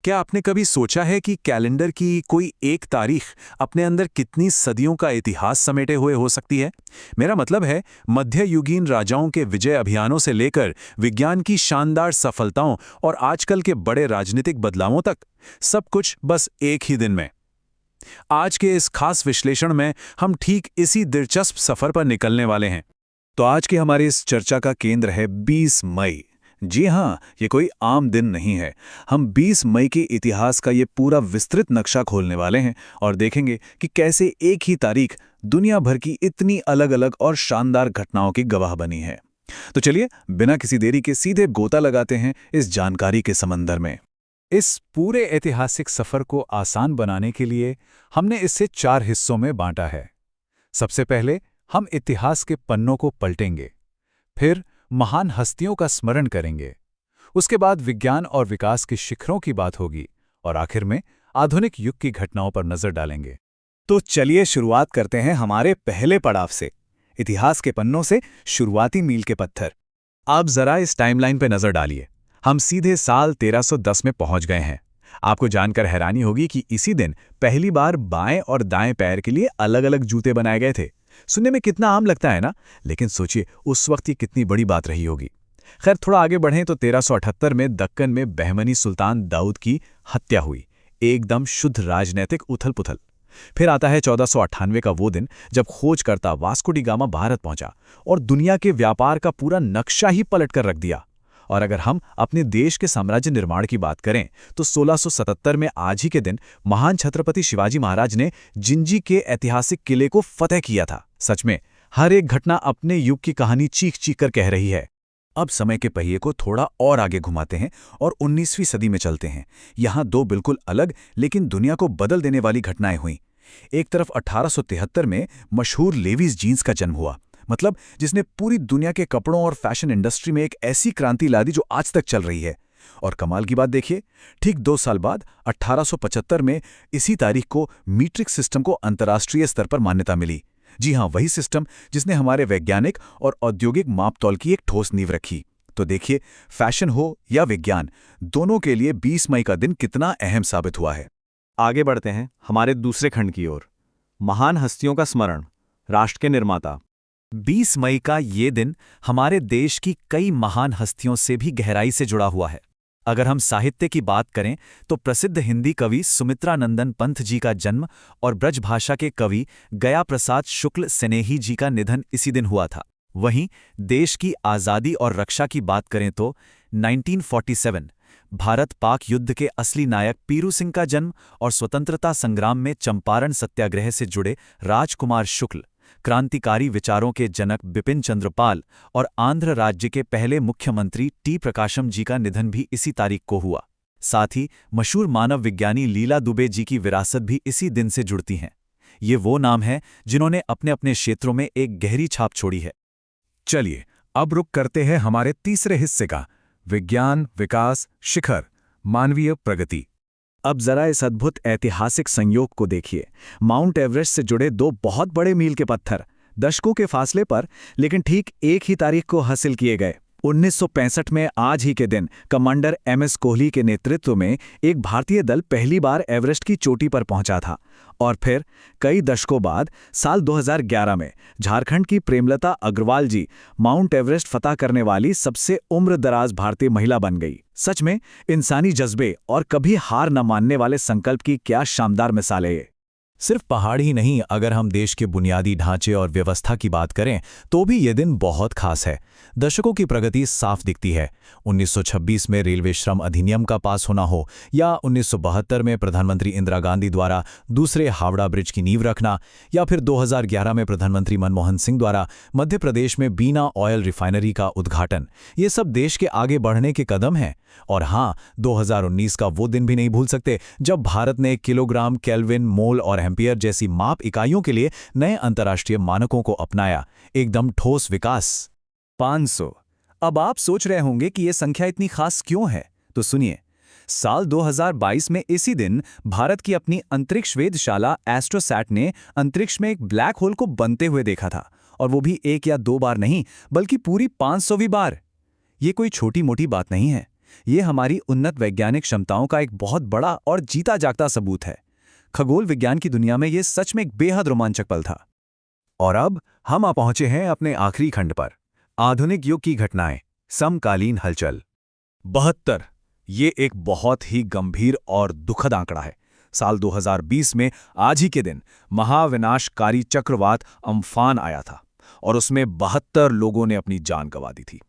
क्या आपने कभी सोचा है कि कैलेंडर की कोई एक तारीख अपने अंदर कितनी सदियों का इतिहास समेटे हुए हो सकती है? मेरा मतलब है मध्ययुगीन राजाओं के विजय अभियानों से लेकर विज्ञान की शानदार सफलताओं और आजकल के बड़े राजनीतिक बदलावों तक, सब कुछ बस एक ही दिन में। आज के इस खास विश्लेषण में हम ठीक इसी दिलचस्प सफर पर निकलने वाले हैं। तो आज की हमारी इस चर्चा का केंद्र है 20 मई। जी हाँ, ये कोई आम दिन नहीं है। हम 20 मई के इतिहास का ये पूरा विस्तृत नक्शा खोलने वाले हैं और देखेंगे कि कैसे एक ही तारीख दुनिया भर की इतनी अलग-अलग और शानदार घटनाओं की गवाह बनी है। तो चलिए, बिना किसी देरी के सीधे गोता लगाते हैं इस जानकारी के समंदर में। इस पूरे ऐतिहासिक सफर को आसान बनाने के लिए हमने इसे 4 हिस्सों में बांटा है। सबसे पहले हम इतिहास के पन्नों को पलटेंगे, फिर महान हस्तियों का स्मरण करेंगे, उसके बाद विज्ञान और विकास के शिखरों की बात होगी और आखिर में आधुनिक युग की घटनाओं पर नजर डालेंगे। तो चलिए शुरुआत करते हैं हमारे पहले पड़ाव से, इतिहास के पन्नों से शुरुआती मील के पत्थर। आप जरा इस टाइमलाइन पर नजर डालिए। हम सीधे साल 1310 में पहुंच गए हैं। आपको जानकर हैरानी होगी कि इसी दिन पहली बार बाएं और दाएं पैर के लिए अलग-अलग जूते बनाए गए थे। सुनने में कितना आम लगता है ना, लेकिन सोचिए उस वक्त ये कितनी बड़ी बात रही होगी। खैर, थोड़ा आगे बढ़ें तो 1378 में दक्कन में बहमनी सुल्तान दाऊद की हत्या हुई। एकदम शुद्ध राजनैतिक उथल-पुथल। फिर आता है 1498 का वो दिन जब खोजकर्ता वास्को डी गामा भारत पहुंचा और दुनिया के व्यापार का पूरा नक्शा ही पलट कर रख दिया। और अगर हम अपने देश के साम्राज्य निर्माण की बात करें तो 1677 में आज ही के दिन महान छत्रपति शिवाजी महाराज ने जिंजी के ऐतिहासिक किले को फतेह किया था। सच में हर एक घटना अपने युग की कहानी चीख-चीख कर कह रही है। अब समय के पहिए को थोड़ा और आगे घुमाते हैं और 19वीं सदी में चलते हैं। यहाँ दो बिल्कुल अलग लेकिन दुनिया को बदल देने वाली घटनाएं हुईं। एक तरफ 1873 में मशहूर लेविस जीन्स का जन्म हुआ, मतलब जिसने पूरी दुनिया के कपड़ों और फैशन इंडस्ट्री में एक ऐसी क्रांति ला दी जो आज तक चल रही है। और कमाल की बात देखिए, ठीक 2 साल बाद 1875 में इसी तारीख को मीट्रिक सिस्टम को अंतर्राष्ट्रीय स्तर पर मान्यता मिली। जी हाँ, वही सिस्टम जिसने हमारे वैज्ञानिक और औद्योगिक मापतौल की एक ठोस नींव रखी। तो देखिए, फैशन हो या विज्ञान, दोनों के लिए 20 मई का दिन कितना अहम साबित हुआ है। आगे बढ़ते हैं हमारे दूसरे खंड की ओर, महान हस्तियों का स्मरण, राष्ट्र के निर्माता। 20 मई का ये दिन हमारे देश की कई महान हस्तियों से भी गहराई से जुड़ा हुआ है। अगर हम साहित्य की बात करें तो प्रसिद्ध हिंदी कवि सुमित्रानंदन पंत जी का जन्म और ब्रज भाषा के कवि गया प्रसाद शुक्ल स्नेही जी का निधन इसी दिन हुआ था। वहीं देश की आज़ादी और रक्षा की बात करें तो 1947 भारत पाक युद्ध के असली नायक पीरू सिंह का जन्म और स्वतंत्रता संग्राम में चंपारण सत्याग्रह से जुड़े राजकुमार शुक्ल, क्रांतिकारी विचारों के जनक बिपिन चंद्र पाल और आंध्र राज्य के पहले मुख्यमंत्री टी प्रकाशम जी का निधन भी इसी तारीख को हुआ। साथ ही मशहूर मानव विज्ञानी लीला दुबे जी की विरासत भी इसी दिन से जुड़ती हैं। ये वो नाम हैं जिन्होंने अपने अपने क्षेत्रों में एक गहरी छाप छोड़ी है। चलिए अब रुक करते हैं हमारे तीसरे हिस्से का, विज्ञान, विकास, शिखर, मानवीय प्रगति। अब जरा इस अद्भुत ऐतिहासिक संयोग को देखिए। माउंट एवरेस्ट से जुड़े दो बहुत बड़े मील के पत्थर, दशकों के फासले पर लेकिन ठीक एक ही तारीख को हासिल किए गए। 1965 में आज ही के दिन कमांडर MS कोहली के नेतृत्व में एक भारतीय दल पहली बार एवरेस्ट की चोटी पर पहुंचा था। और फिर कई दशकों बाद साल 2011 में झारखंड की प्रेमलता अग्रवाल जी माउंट एवरेस्ट फतह करने वाली सबसे उम्रदराज भारतीय महिला बन गई। सच में इंसानी जज्बे और कभी हार न मानने वाले संकल्प की क्या शानदार मिसाल है ये। सिर्फ पहाड़ ही नहीं, अगर हम देश के बुनियादी ढांचे और व्यवस्था की बात करें तो भी ये दिन बहुत खास है। दशकों की प्रगति साफ दिखती है। 1926 में रेलवे श्रम अधिनियम का पास होना हो या 1972 में प्रधानमंत्री इंदिरा गांधी द्वारा दूसरे हावड़ा ब्रिज की नींव रखना, या फिर 2011 में प्रधानमंत्री मनमोहन सिंह द्वारा मध्य प्रदेश में बीना ऑयल रिफाइनरी का उद्घाटन, ये सब देश के आगे बढ़ने के कदम हैं। और हाँ, 2019 का वो दिन भी नहीं भूल सकते जब भारत ने किलोग्राम, केल्विन, मोल और एम्पियर जैसी माप इकाइयों के लिए नए अंतर्राष्ट्रीय मानकों को अपनाया। एकदम ठोस विकास। 500। अब आप सोच रहे होंगे कि यह संख्या इतनी खास क्यों है, तो सुनिए। साल 2022 में इसी दिन भारत की अपनी अंतरिक्ष वेधशाला एस्ट्रोसैट ने अंतरिक्ष में एक ब्लैक होल को बनते हुए देखा था, और वो भी 1 या 2 बार नहीं बल्कि पूरी 500वीं बार। ये कोई छोटी मोटी बात नहीं है। ये हमारी उन्नत वैज्ञानिक क्षमताओं का एक बहुत बड़ा और जीता जागता सबूत है। खगोल विज्ञान की दुनिया में ये सच में एक बेहद रोमांचक पल था। और अब हम आ पहुंचे हैं अपने आखिरी खंड पर, आधुनिक युग की घटनाएं, समकालीन हलचल। 72 ये एक बहुत ही गंभीर और दुखद आंकड़ा है। साल 2020 में आज ही के दिन महाविनाशकारी चक्रवात अम्फान आया था और उसमें 72 लोगों ने अपनी जान गंवा दी थी।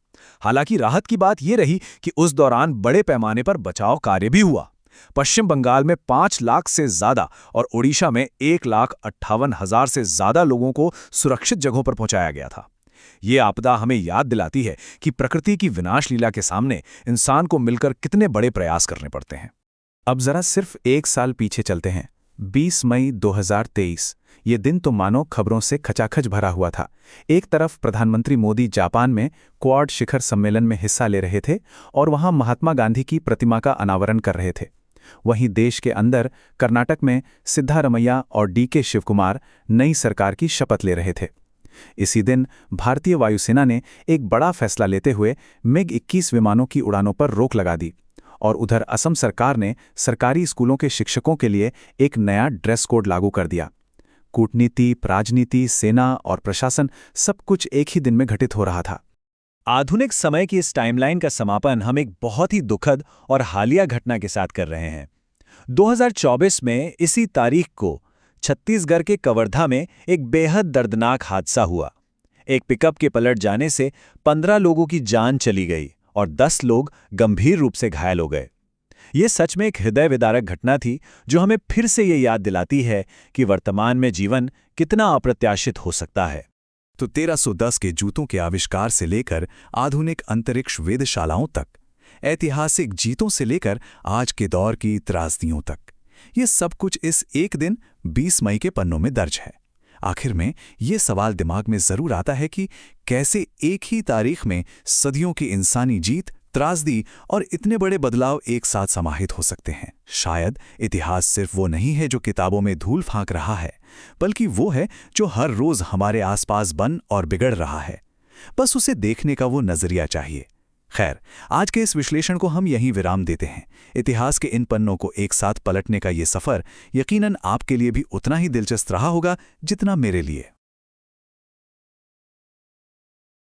हालांकि राहत की बात यह रही कि उस दौरान बड़े पैमाने पर बचाव कार्य भी हुआ। पश्चिम बंगाल में 5 लाख से ज्यादा और ओडिशा में 1,58,000 से ज्यादा लोगों को सुरक्षित जगहों पर पहुंचाया गया था। ये आपदा हमें याद दिलाती है कि प्रकृति की विनाश लीला के सामने इंसान को मिलकर कितने बड़े प्रयास करने पड़ते हैं। अब जरा सिर्फ 1 साल पीछे चलते हैं। 20 मई 2023। ये दिन तो मानो खबरों से खचाखच भरा हुआ था। एक तरफ प्रधानमंत्री मोदी जापान में क्वाड शिखर सम्मेलन में हिस्सा ले रहे थे और वहां महात्मा गांधी की प्रतिमा का अनावरण कर रहे थे। वहीं देश के अंदर कर्नाटक में सिद्धारमैया और DK शिवकुमार नई सरकार की शपथ ले रहे थे। इसी दिन भारतीय वायुसेना ने एक बड़ा फैसला लेते हुए MiG-21 विमानों की उड़ानों पर रोक लगा दी और उधर असम सरकार ने सरकारी स्कूलों के शिक्षकों के लिए एक नया ड्रेस कोड लागू कर दिया। कूटनीति, राजनीति, सेना और प्रशासन सब कुछ एक ही दिन में घटित हो रहा था। आधुनिक समय की इस टाइमलाइन का समापन हम एक बहुत ही दुखद और हालिया घटना के साथ कर रहे हैं। 2024 में इसी तारीख को छत्तीसगढ़ के कवर्धा में एक बेहद दर्दनाक हादसा हुआ। एक पिकअप के पलट जाने से 15 लोगों की जान चली गई और 10 लोग गंभीर रूप से घायल हो गए। ये सच में एक हृदय विदारक घटना थी जो हमें फिर से ये याद दिलाती है कि वर्तमान में जीवन कितना अप्रत्याशित हो सकता है। तो 1310 के जूतों के आविष्कार से लेकर आधुनिक अंतरिक्ष वेधशालाओं तक, ऐतिहासिक जीतों से लेकर आज के दौर की त्रासदियों तक, ये सब कुछ इस एक दिन 20 मई के पन्नों में दर्ज है। आखिर में ये सवाल दिमाग में जरूर आता है कि कैसे एक ही तारीख में सदियों की इंसानी जीत, त्रासदी और इतने बड़े बदलाव एक साथ समाहित हो सकते हैं। शायद इतिहास सिर्फ वो नहीं है जो किताबों में धूल फांक रहा है, बल्कि वो है जो हर रोज हमारे आसपास बन और बिगड़ रहा है। बस उसे देखने का वो नजरिया चाहिए। खैर, आज के इस विश्लेषण को हम यहीं विराम देते हैं। इतिहास के इन पन्नों को एक साथ पलटने का ये सफर यकीनन आपके लिए भी उतना ही दिलचस्प रहा होगा जितना मेरे लिए।